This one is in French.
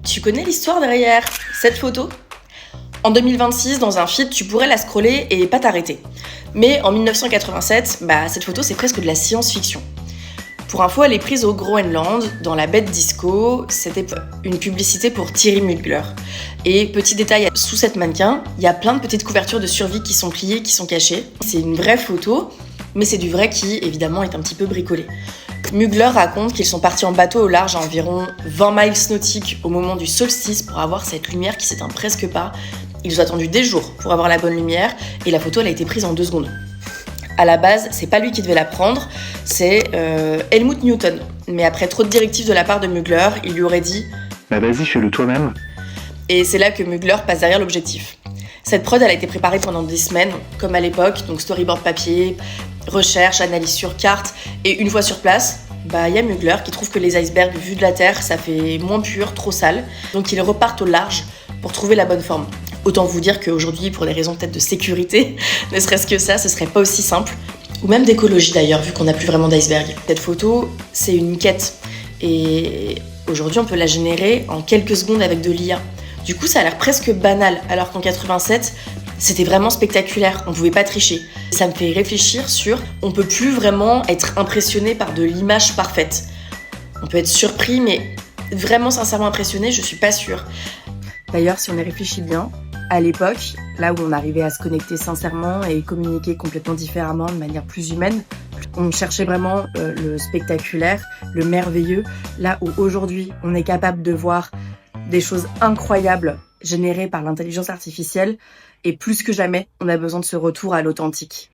Tu connais l'histoire derrière cette photo ? En 2026, dans un feed, tu pourrais la scroller et pas t'arrêter. Mais en 1987, cette photo, c'est presque de la science-fiction. Pour info, elle est prise au Groenland, dans la baie de Disco. C'était une publicité pour Thierry Mugler. Et petit détail, sous cette mannequin, il y a plein de petites couvertures de survie qui sont pliées, qui sont cachées. C'est une vraie photo, mais c'est du vrai qui, évidemment, est un petit peu bricolé. Mugler raconte qu'ils sont partis en bateau au large à environ 20 miles nautiques au moment du solstice pour avoir cette lumière qui s'éteint presque pas. Ils ont attendu des jours pour avoir la bonne lumière et la photo elle a été prise en 2 secondes. À la base, c'est pas lui qui devait la prendre, c'est Helmut Newton. Mais après trop de directives de la part de Mugler, il lui aurait dit « Vas-y, fais-le toi-même ». Et c'est là que Mugler passe derrière l'objectif. Cette prod, elle a été préparée pendant des semaines, comme à l'époque, donc storyboard papier, recherche, analyse sur carte, et une fois sur place, y a Mugler qui trouve que les icebergs vus de la Terre, ça fait moins pur, trop sale, donc ils repartent au large pour trouver la bonne forme. Autant vous dire qu'aujourd'hui, pour des raisons peut-être de sécurité, ne serait-ce que ça, ce serait pas aussi simple, ou même d'écologie d'ailleurs, vu qu'on n'a plus vraiment d'iceberg. Cette photo, c'est une quête, et aujourd'hui on peut la générer en quelques secondes avec de l'IA. Du coup, ça a l'air presque banal, alors qu'en 87, c'était vraiment spectaculaire, on pouvait pas tricher. Ça me fait réfléchir sur, on peut plus vraiment être impressionné par de l'image parfaite. On peut être surpris, mais vraiment sincèrement impressionné, je suis pas sûre. D'ailleurs, si on y réfléchit bien, à l'époque, là où on arrivait à se connecter sincèrement et communiquer complètement différemment, de manière plus humaine, on cherchait vraiment le spectaculaire, le merveilleux, là où aujourd'hui, on est capable de voir des choses incroyables générées par l'intelligence artificielle, et plus que jamais, on a besoin de ce retour à l'authentique.